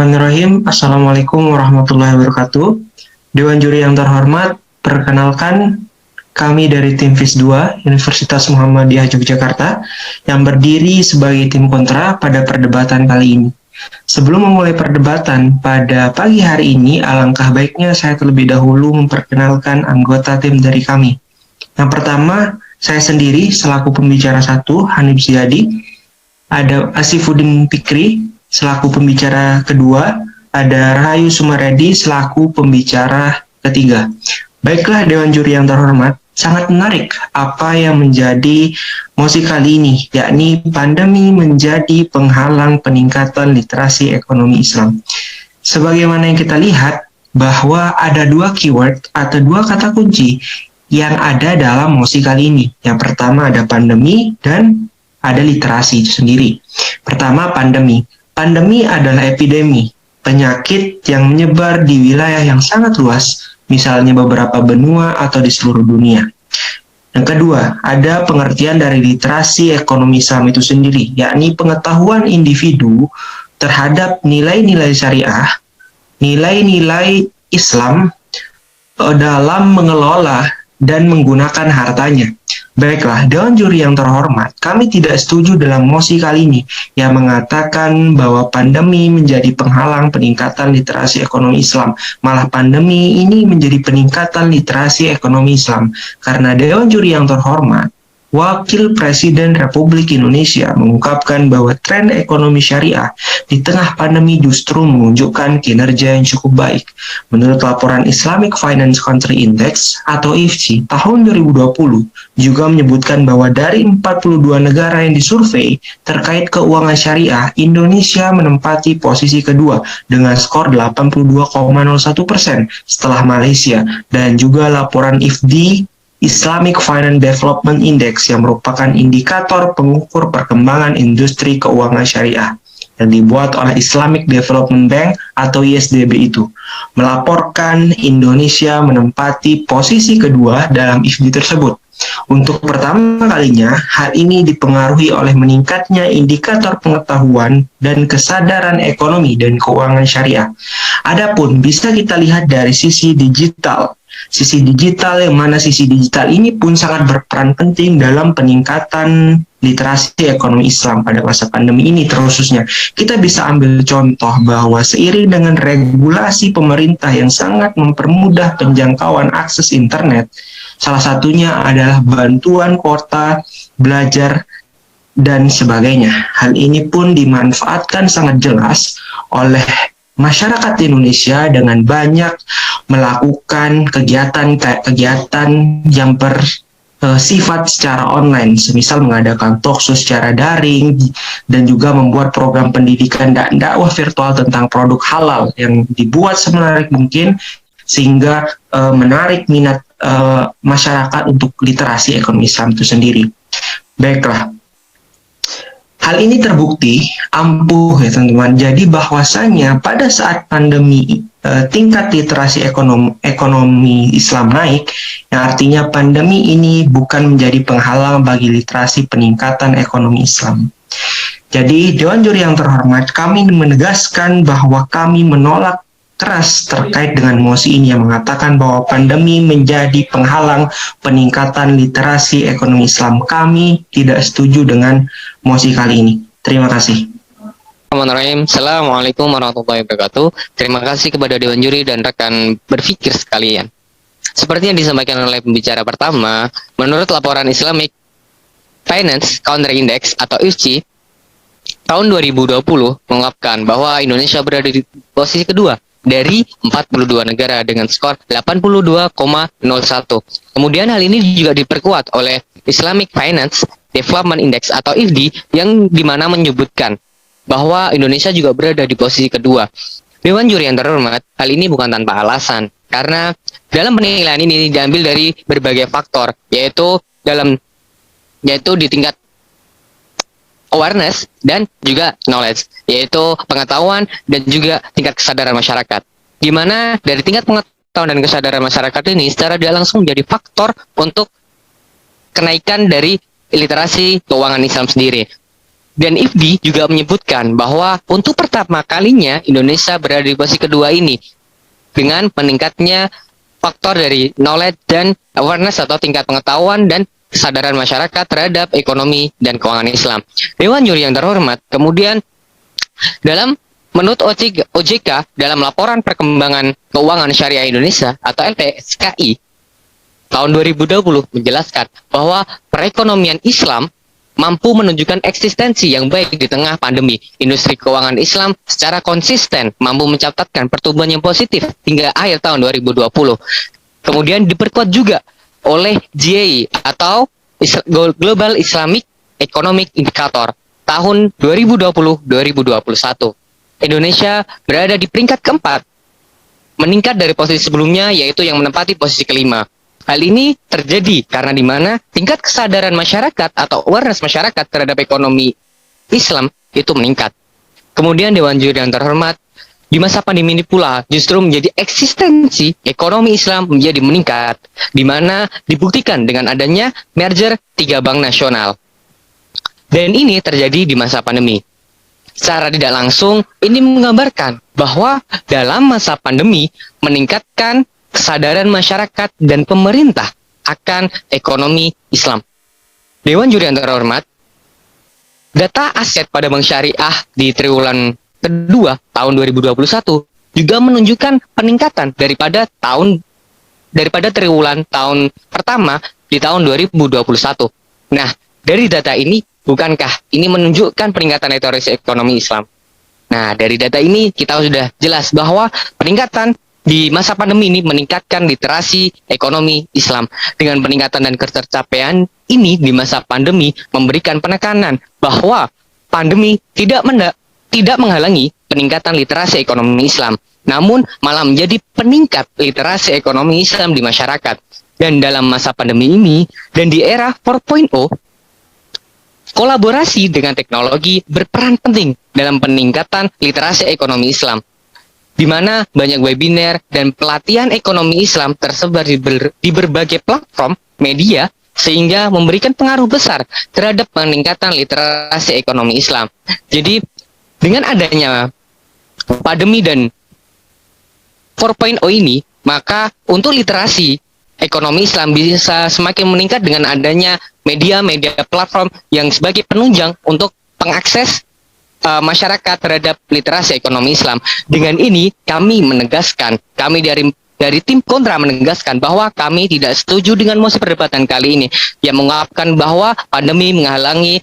Bismillahirrahmanirrahim. Assalamualaikum warahmatullahi wabarakatuh. Dewan juri yang terhormat, perkenalkan kami dari tim FIS 2 Universitas Muhammadiyah Yogyakarta yang berdiri sebagai tim kontra pada perdebatan kali ini. Sebelum memulai perdebatan pada pagi hari ini, alangkah baiknya saya terlebih dahulu memperkenalkan anggota tim dari kami. Yang pertama, saya sendiri selaku pembicara 1, Hanif Ziyadi. Ada Asifuddin Fikri selaku pembicara kedua, ada Rahayu Sumaredi selaku pembicara ketiga. Baiklah Dewan Juri yang terhormat, sangat menarik apa yang menjadi mosi kali ini, yakni pandemi menjadi penghalang peningkatan literasi ekonomi Islam. Sebagaimana yang kita lihat, bahwa ada dua keyword atau dua kata kunci yang ada dalam mosi kali ini. Yang pertama ada pandemi dan ada literasi itu sendiri. Pertama, pandemi. Pandemi adalah epidemi, penyakit yang menyebar di wilayah yang sangat luas, misalnya beberapa benua atau di seluruh dunia. Yang kedua, ada pengertian dari literasi ekonomi Islam itu sendiri, yakni pengetahuan individu terhadap nilai-nilai syariah, nilai-nilai Islam dalam mengelola dan menggunakan hartanya. Baiklah, Dewan Juri yang terhormat, kami tidak setuju dalam mosi kali ini yang mengatakan bahwa pandemi menjadi penghalang peningkatan literasi ekonomi Islam. Malah pandemi ini menjadi peningkatan literasi ekonomi Islam. Karena Dewan Juri yang terhormat, Wakil Presiden Republik Indonesia mengungkapkan bahwa tren ekonomi syariah di tengah pandemi justru menunjukkan kinerja yang cukup baik. Menurut laporan Islamic Finance Country Index atau IFC tahun 2020 juga menyebutkan bahwa dari 42 negara yang disurvei terkait keuangan syariah, Indonesia menempati posisi kedua dengan skor 82,01% setelah Malaysia, dan juga laporan IFD Islamic Finance Development Index yang merupakan indikator pengukur perkembangan industri keuangan syariah yang dibuat oleh Islamic Development Bank atau ISDB itu melaporkan Indonesia menempati posisi kedua dalam IFD tersebut. Untuk pertama kalinya, hal ini dipengaruhi oleh meningkatnya indikator pengetahuan dan kesadaran ekonomi dan keuangan syariah. Adapun bisa kita lihat dari sisi digital. Sisi digital yang mana sisi digital ini pun sangat berperan penting dalam peningkatan literasi ekonomi Islam pada masa pandemi ini terkhususnya. Kita bisa ambil contoh bahwa seiring dengan regulasi pemerintah yang sangat mempermudah penjangkauan akses internet, salah satunya adalah bantuan kuota belajar dan sebagainya. Hal ini pun dimanfaatkan sangat jelas oleh masyarakat Indonesia dengan banyak melakukan kegiatan yang bersifat secara online, semisal mengadakan talkshow secara daring dan juga membuat program pendidikan dan dakwah virtual tentang produk halal yang dibuat semenarik mungkin sehingga menarik minat masyarakat untuk literasi ekonomi Islam itu sendiri. Baiklah. Hal ini terbukti ampuh ya teman-teman. Jadi bahwasanya pada saat pandemi tingkat literasi ekonomi Islam naik, yang artinya pandemi ini bukan menjadi penghalang bagi literasi peningkatan ekonomi Islam. Jadi Dewan Juri yang terhormat, kami menegaskan bahwa kami menolak keras terkait dengan mosi ini yang mengatakan bahwa pandemi menjadi penghalang peningkatan literasi ekonomi Islam. Kami tidak setuju dengan mosi kali ini. Terima kasih. Bismillahirrahmanirrahim. Assalamualaikum warahmatullahi wabarakatuh. Terima kasih kepada Dewan Juri dan rekan berpikir sekalian. Seperti yang disampaikan oleh pembicara pertama, menurut laporan Islamic Finance Country Index atau IFC tahun 2020 mengungkapkan bahwa Indonesia berada di posisi kedua dari 42 negara dengan skor 82,01. Kemudian hal ini juga diperkuat oleh Islamic Finance Development Index atau IFD yang dimana menyebutkan bahwa Indonesia juga berada di posisi kedua. Dewan Juri yang terhormat, hal ini bukan tanpa alasan karena dalam penilaian ini diambil dari berbagai faktor, yaitu di tingkat awareness dan juga knowledge, yaitu pengetahuan dan juga tingkat kesadaran masyarakat. Di mana dari tingkat pengetahuan dan kesadaran masyarakat ini secara tidak langsung menjadi faktor untuk kenaikan dari literasi keuangan Islam sendiri. Dan IFDI juga menyebutkan bahwa untuk pertama kalinya Indonesia berada di posisi kedua ini dengan meningkatnya faktor dari knowledge dan awareness atau tingkat pengetahuan dan kesadaran masyarakat terhadap ekonomi dan keuangan Islam. Dewan Juri yang terhormat, kemudian menurut OJK dalam laporan perkembangan keuangan syariah Indonesia atau LPSKI tahun 2020 menjelaskan bahwa perekonomian Islam mampu menunjukkan eksistensi yang baik di tengah pandemi. Industri keuangan Islam secara konsisten mampu mencatatkan pertumbuhan yang positif hingga akhir tahun 2020. Kemudian diperkuat juga oleh GIE atau Global Islamic Economic Indicator tahun 2020-2021. Indonesia berada di peringkat keempat, meningkat dari posisi sebelumnya yaitu yang menempati posisi kelima. Hal ini terjadi karena di mana tingkat kesadaran masyarakat atau awareness masyarakat terhadap ekonomi Islam itu meningkat. Kemudian Dewan Juri yang terhormat, di masa pandemi ini pula justru menjadi eksistensi ekonomi Islam menjadi meningkat, di mana dibuktikan dengan adanya merger 3 bank nasional. Dan ini terjadi di masa pandemi. Secara tidak langsung, ini menggambarkan bahwa dalam masa pandemi meningkatkan kesadaran masyarakat dan pemerintah akan ekonomi Islam. Dewan Juri yang terhormat, data aset pada bank syariah di triwulan kedua tahun 2021 juga menunjukkan peningkatan daripada triwulan tahun pertama di tahun 2021. Nah, dari data ini, bukankah ini menunjukkan peningkatan literasi ekonomi Islam? Nah, dari data ini kita sudah jelas bahwa peningkatan di masa pandemi ini meningkatkan literasi ekonomi Islam. Dengan peningkatan dan ketercapaian ini di masa pandemi memberikan penekanan bahwa pandemi tidak menghalangi peningkatan literasi ekonomi Islam, namun malah menjadi peningkat literasi ekonomi Islam di masyarakat. Dan dalam masa pandemi ini dan di era 4.0, kolaborasi dengan teknologi berperan penting dalam peningkatan literasi ekonomi Islam, di mana banyak webinar dan pelatihan ekonomi Islam tersebar di berbagai platform media sehingga memberikan pengaruh besar terhadap peningkatan literasi ekonomi Islam. Jadi dengan adanya pandemi dan 4.0 ini, maka untuk literasi ekonomi Islam bisa semakin meningkat dengan adanya media-media platform yang sebagai penunjang untuk pengakses masyarakat terhadap literasi ekonomi Islam. Dengan ini kami dari tim kontra menegaskan bahwa kami tidak setuju dengan mosi perdebatan kali ini yang mengungkapkan bahwa pandemi menghalangi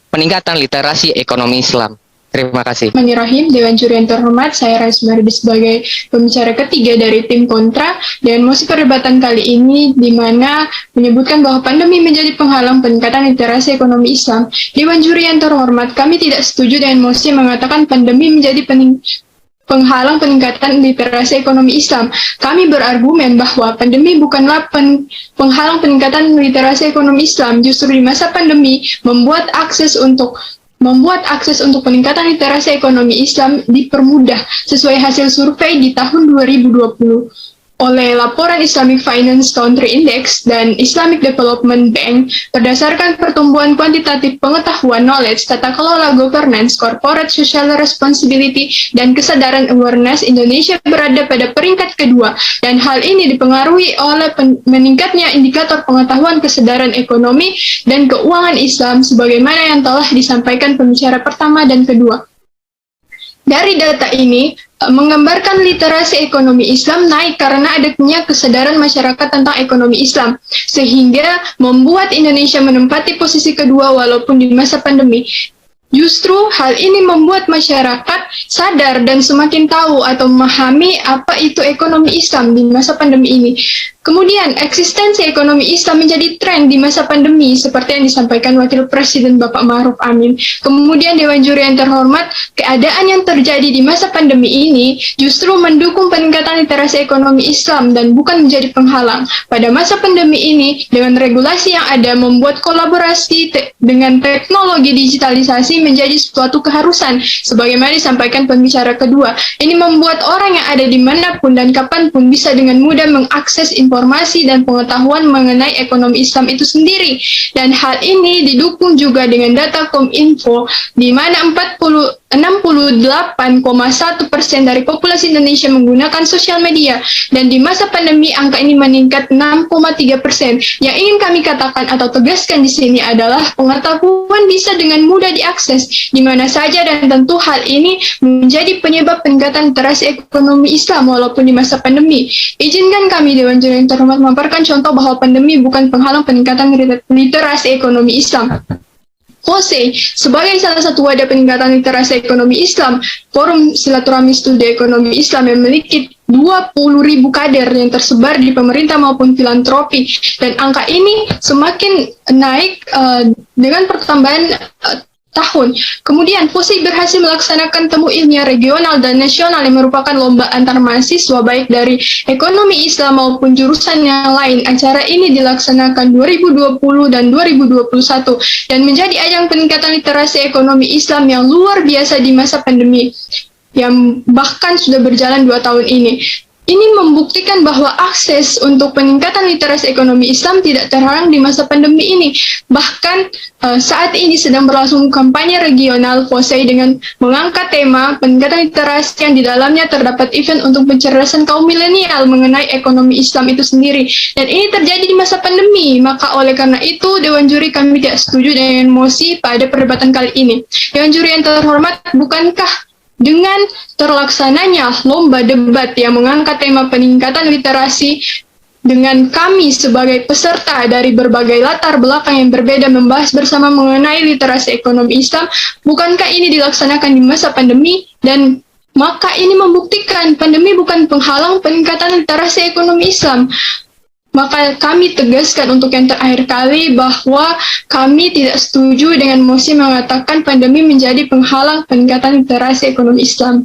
peningkatan literasi ekonomi Islam. Terima kasih. Bismillahirrahmanirrahim. Dewan Juri yang terhormat, saya Rasmardi sebagai pembicara ketiga dari tim kontra, dan mosi perdebatan kali ini di mana menyebutkan bahwa pandemi menjadi penghalang peningkatan literasi ekonomi Islam. Dewan Juri yang terhormat, kami tidak setuju dengan mosi yang mengatakan pandemi menjadi penghalang peningkatan literasi ekonomi Islam. Kami berargumen bahwa pandemi bukanlah penghalang peningkatan literasi ekonomi Islam. Justru di masa pandemi membuat akses untuk peningkatan literasi ekonomi Islam dipermudah sesuai hasil survei di tahun 2020 oleh laporan Islamic Finance Country Index dan Islamic Development Bank. Berdasarkan pertumbuhan kuantitatif pengetahuan knowledge, tata kelola governance, corporate social responsibility, dan kesadaran awareness, Indonesia berada pada peringkat kedua, dan hal ini dipengaruhi oleh meningkatnya indikator pengetahuan kesadaran ekonomi dan keuangan Islam sebagaimana yang telah disampaikan pembicara pertama dan kedua. Dari data ini, menggambarkan literasi ekonomi Islam naik karena adanya kesadaran masyarakat tentang ekonomi Islam, sehingga membuat Indonesia menempati posisi kedua walaupun di masa pandemi. Justru hal ini membuat masyarakat sadar dan semakin tahu atau memahami apa itu ekonomi Islam di masa pandemi ini. Kemudian, eksistensi ekonomi Islam menjadi tren di masa pandemi, seperti yang disampaikan Wakil Presiden Bapak Ma'ruf Amin. Kemudian, Dewan Juri yang terhormat, keadaan yang terjadi di masa pandemi ini justru mendukung peningkatan literasi ekonomi Islam dan bukan menjadi penghalang. Pada masa pandemi ini, dengan regulasi yang ada membuat kolaborasi dengan teknologi digitalisasi menjadi suatu keharusan, sebagaimana disampaikan pembicara kedua. Ini membuat orang yang ada dimanapun dan kapanpun bisa dengan mudah mengakses informasi informasi dan pengetahuan mengenai ekonomi Islam itu sendiri. Dan hal ini didukung juga dengan data Kominfo, di mana 68,1% dari populasi Indonesia menggunakan sosial media, dan di masa pandemi angka ini meningkat 6,3%. Yang ingin kami katakan atau tegaskan di sini adalah pengetahuan bisa dengan mudah diakses di mana saja, dan tentu hal ini menjadi penyebab peningkatan literasi ekonomi Islam walaupun di masa pandemi. Izinkan kami Dewan Juri yang terhormat memaparkan contoh bahwa pandemi bukan penghalang peningkatan literasi ekonomi Islam. FOSE sebagai salah satu wadah peningkatan literasi ekonomi Islam, Forum Silaturahmi Studi Ekonomi Islam yang memiliki 20.000 kader yang tersebar di pemerintah maupun filantropi, dan angka ini semakin naik dengan pertambahan tahun. Kemudian FOSI berhasil melaksanakan temu ilmiah regional dan nasional yang merupakan lomba antar mahasiswa baik dari ekonomi Islam maupun jurusan yang lain. Acara ini dilaksanakan 2020 dan 2021 dan menjadi ajang peningkatan literasi ekonomi Islam yang luar biasa di masa pandemi yang bahkan sudah berjalan 2 tahun ini. Ini membuktikan bahwa akses untuk peningkatan literasi ekonomi Islam tidak terhalang di masa pandemi ini. Bahkan saat ini sedang berlangsung kampanye regional FOSEI dengan mengangkat tema peningkatan literasi yang di dalamnya terdapat event untuk pencerdasan kaum milenial mengenai ekonomi Islam itu sendiri. Dan ini terjadi di masa pandemi, maka oleh karena itu Dewan Juri kami tidak setuju dengan mosi pada perdebatan kali ini. Dewan Juri yang terhormat, bukankah dengan terlaksananya lomba debat yang mengangkat tema peningkatan literasi dengan kami sebagai peserta dari berbagai latar belakang yang berbeda membahas bersama mengenai literasi ekonomi Islam, bukankah ini dilaksanakan di masa pandemi? Dan maka ini membuktikan pandemi bukan penghalang peningkatan literasi ekonomi Islam. Maka kami tegaskan untuk yang terakhir kali bahwa kami tidak setuju dengan mosi mengatakan pandemi menjadi penghalang peningkatan literasi ekonomi Islam.